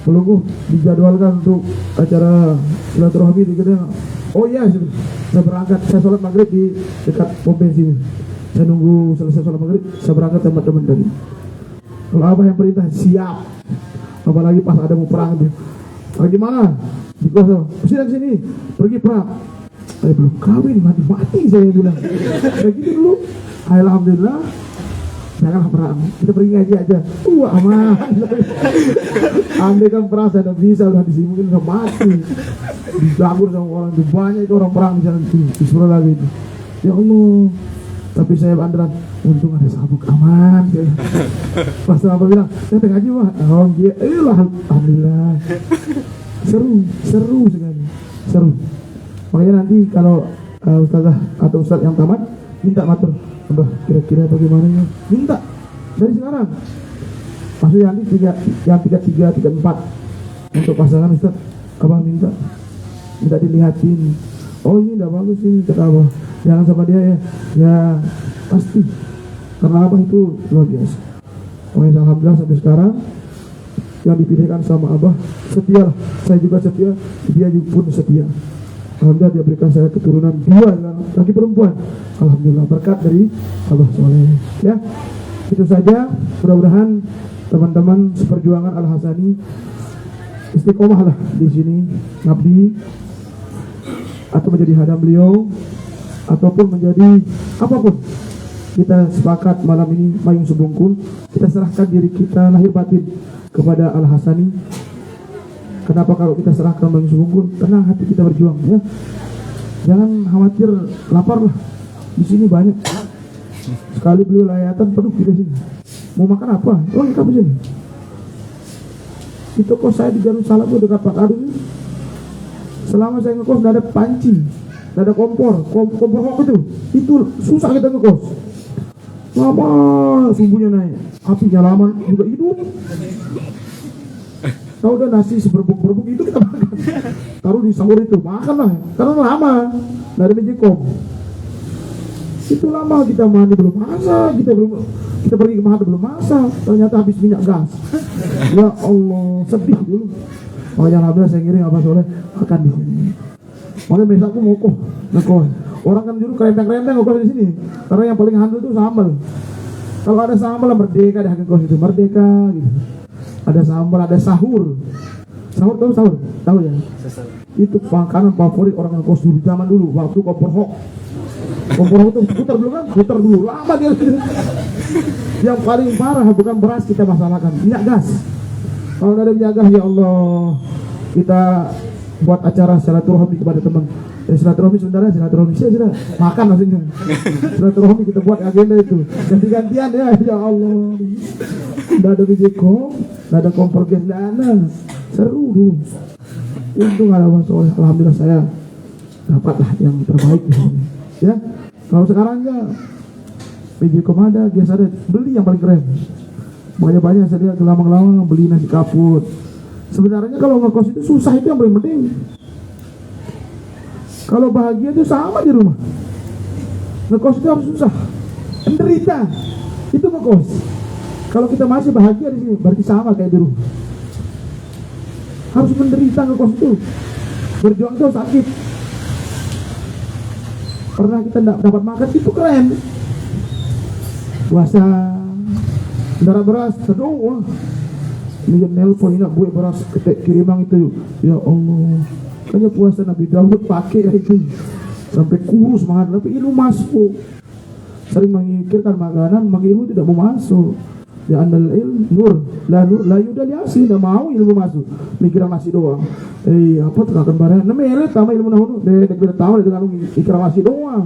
Speaker 1: belum dijadwalkan untuk acara silaturahmi di Gedeng. Oh iya, saya berangkat, saya sholat maghrib di dekat pom bensin. Saya nunggu selesai sholat maghrib, saya berangkat teman-teman tadi. Kalau apa yang perintah siap, apalagi pas ada mau perang dia. Lagi mana? Di kosong. Sini sini, pergi perang. Saya belum kawin, mati saya bilang. Kayak gitu dulu. Alhamdulillah, janganlah perang. Kita pergi ngaji aja. Aman. Andai kan perang saya udah bisa, udah disimukin, udah mati. Digabur sama orang itu, banyak itu orang perang di sana di surah lagi itu. Ya Allah. Tapi saya andalan, untung ada sabuk aman. Pas apa bilang, saya tengah ngaji mah. Oh dia, alhamdulillah. Seru sekali. Seru. Makanya nanti kalau ustazah atau ustaz yang tamat minta matur, Abah kira-kira bagaimana ya? Minta dari sekarang. Maksudnya nanti yang 3, 4 untuk pasangan ustaz, Abah minta dilihatin. Oh ini udah bagus sih kata Abah. Jangan sama dia ya. Ya pasti. Karena Abah itu luar biasa. Makanya alhamdulillah sampai sekarang yang dipilihkan sama Abah setia lah. Saya juga setia, dia juga pun setia. Alhamdulillah dia berikan saya keturunan 2 laki perempuan. Alhamdulillah berkat dari Allah Soleh. Ya, itu saja. Mudah-mudahan teman-teman seperjuangan Al-Hasani istiqomah lah di sini, ngabdi atau menjadi hadam beliau ataupun menjadi apapun, kita sepakat malam ini mayung sebungkul, kita serahkan diri kita lahir batin kepada Al Hasani. Kenapa kalau kita serahkan mayung sebungkul? Tenang hati kita berjuang ya. Jangan khawatir lapar lah. Di sini banyak. Sekali beliau layatan penuh di sini. Mau makan apa? Oh, lengkap di sini. Di toko saya di Jalan Salam dekat Pak Adu ini. Selama saya ngekos nggak ada panci, nggak ada kompor hok itu susah kita ngekos. Lama sumbunya naik, apinya lama juga hidup. Tahu udah nasi seberbuk-berbuk itu kita makan, taruh di sahur itu makan lah, karena lama nggak ada mejekom. Itu lama kita mandi belum masak, kita pergi ke Mahat belum masak, ternyata habis minyak gas. Ya Allah, sedih dulu. Makanya alhamdulillah saya ngiring Abah Soleh makan di sini. Makanya besok aku mau ngekos. Orang kan dulu kerenteng-kerenteng ngekos di sini. Karena yang paling handal itu sambal. Kalau ada sambal merdeka dah ngekos itu, merdeka gitu. Ada sambal, ada sahur. Sahur tahu ya? Itu makanan favorit orang ngekos dulu zaman dulu waktu kompor hok. Kompor hok itu putar dulu kan? Putar dulu, lama dia. Yang paling parah bukan beras kita masalahkan, minyak gas. Kalau ada minyak gas, ya Allah, kita buat acara silaturahmi kepada teman. Silaturahmi sebenarnya silaturahmi sudah makan maksudnya. Silaturahmi kita buat agenda itu. Ganti-gantian ya Allah. Tidak ada video, tidak ada kompor gas, tidak ada. Seru dulu. Untung ada masalah. Alhamdulillah saya dapatlah yang terbaik di sini. Ya, kalau sekarang ya video ada, gas ada, beli yang paling keren. Banyak saya lihat lama-lama beli nasi kapur. Sebenarnya kalau ngekos itu susah, itu yang paling penting. Kalau bahagia itu sama di rumah. Ngekos itu harus susah, menderita. Itu ngekos. Kalau kita masih bahagia di sini, berarti sama kayak di rumah. Harus menderita ngekos itu. Berjuang itu sakit. Pernah kita tidak dapat makan, itu keren. Puasa, darah beras, terdoa. Ini yang nelpon, ini buat beras ketek kirimang itu. Ya Allah, kayaknya puasa Nabi Daud pakai itu sampai kurus banget, tapi ilmu masuk. Sering memikirkan makanan, maka ilmu tidak mau masuk. Ya andal nur la yudaliasi, tidak mau ilmu masuk. Mikiran nasi doang. Apa terkakan barang? Namanya tambah ilmu nahunu. Dek bila tahu dengan mikiran nasi doang.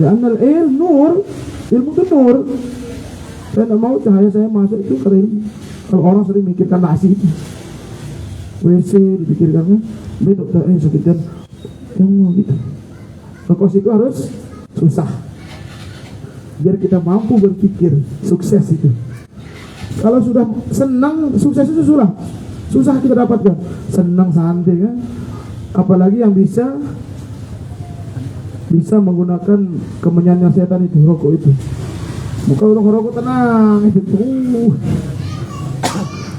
Speaker 1: Ya andal nur, ilmu itu nur. Saya tidak mau cahaya saya masuk itu keren. Kalau orang sering mikirkan nasi itu, WC dipikirkannya, dokter sakit dan yang mau gitu. Ngekos itu harus susah, biar kita mampu berpikir sukses itu. Kalau sudah senang, sukses itu susah kita dapatkan. Senang santai kan, apalagi yang bisa menggunakan kemenyangan setan itu, rokok itu. Bukan rokok tenang itu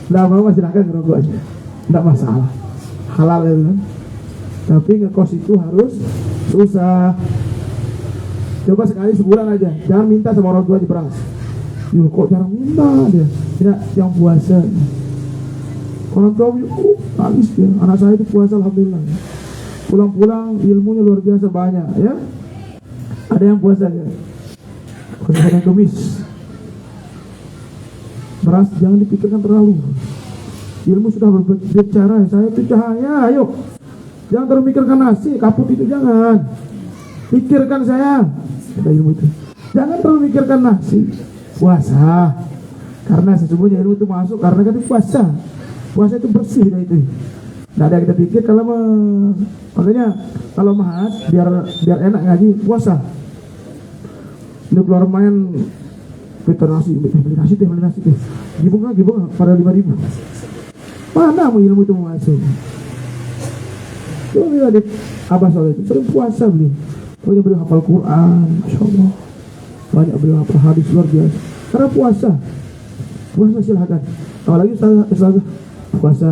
Speaker 1: nggak mau silahkan ngerokok aja, nggak masalah, halal ya kan. Tapi ngekos itu harus susah. Coba sekali sebulan aja, jangan minta sama orang tua aja beras. Yuk kok jarang minta dia, tidak yang puasa. Orang tua nangis dia, anak saya itu puasa alhamdulillah. Pulang-pulang ilmunya luar biasa banyak ya. Ada yang puasa ya. Kadang-kadang kemis. Beras jangan dipikirkan terlalu. Ilmu sudah berbicara, saya itu cahaya, ayo. Jangan terlalu mikirkan nasi, kaput itu jangan. Pikirkan saya. Ada ilmu itu. Jangan terlalu mikirkan nasi. Puasa. Karena sesungguhnya ilmu itu masuk karena kan puasa. Puasa itu bersih dah itu. Tidak ada yang kita pikir makanya kalau mahas biar enak ngaji puasa. Ini keluar main Peter nasi, beli nasi teh. Gibung pada 5.000. Mana mau ilmu itu masuk? Coba lihat Abah Soleh itu sering puasa beliau. Beliau hafal Quran, Masya Allah. Banyak beliau hafal hadis luar biasa. Karena puasa silakan. Apalagi Ustaz puasa,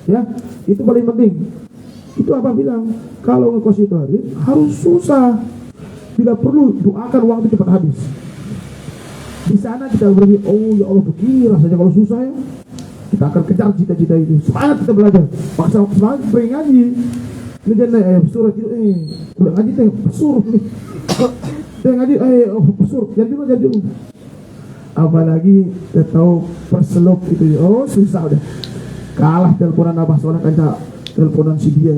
Speaker 1: ya itu paling penting. Itu Abah bilang kalau ngekos itu harus susah. Bila perlu doakan waktu cepat habis. Di sana kita berpikir, oh ya Allah begini rasanya kalau susah ya. Kita akan kejar cita-cita itu. Semangat kita belajar. Paksa semangat beri ngaji. Ini jangan pesuruh tidur udah ngaji teh pesuruh nih. Teh ngaji pesuruh jadi dulu. Apalagi kita tahu perselop itu susah udah. Kalah teleponan Abah Soleh kan teleponan si dia.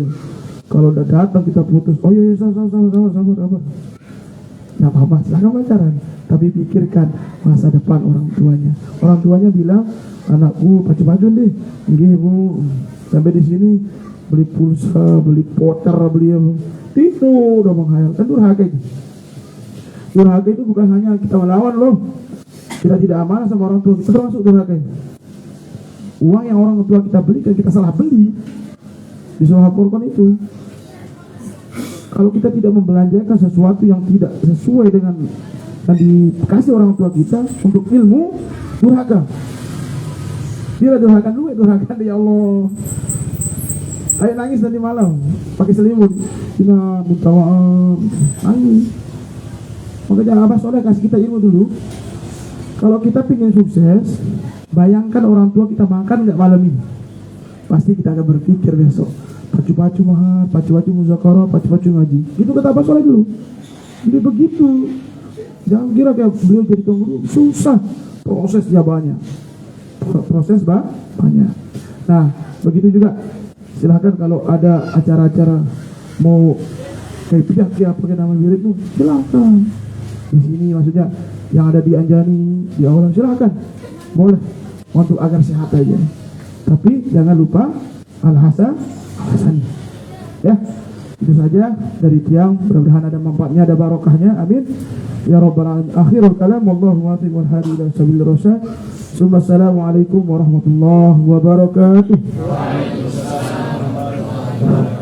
Speaker 1: Kalau udah datang kita putus. Oh iya sabar. Nggak apa-apa, silakan pacaran. Tapi pikirkan masa depan orang tuanya. Orang tuanya bilang, anakku pacu-pacu deh. Nggih bu, sampai di sini beli pulsa, beli voucher, beli itu udah menghayal. Kan durhaka itu. Durhaka itu bukan hanya kita melawan loh. Kita tidak amanah sama orang tua kita, termasuk durhaka. Uang yang orang tua kita belikan kita salah beli di surah Al-Qur'an itu. Kalau kita tidak membelanjakan sesuatu yang tidak sesuai dengan yang dikasih orang tua kita untuk ilmu, durhaka. Dia durhaka duit, durhaka ya Allah. Ayo nangis nanti malam, pakai selimut. Kita minta maaf, nangis. Makanya Abah Soleh kasih kita ilmu dulu. Kalau kita ingin sukses, bayangkan orang tua kita makan nggak malam ini. Pasti kita akan berpikir besok. Pacu-pacu mahal, pacu-pacu muzakarah, pacu-pacu ngaji. Gitu kata Abah Soleh dulu. Jadi begitu. Jangan kira kayak beliau jadi tuan guru susah. Prosesnya banyak. Proses banyak. Nah, begitu juga. Silahkan kalau ada acara-acara mau kayak pihak pakai nama wirid itu, silahkan. Di sini maksudnya yang ada di Anjani, di Aulang, silahkan. Boleh. Untuk agar sehat aja. Tapi jangan lupa alasan. Ya, itu saja dari Tiang. Mudah-mudahan ada manfaatnya, ada barokahnya. Amin. Ya Rabbal Alamin. Akhirul kalam. Wallahu a'lam wal hadi ila sabil rasyad. Assalamualaikum warahmatullahi wabarakatuh. Waalaikumsalam warahmatullahi wabarakatuh.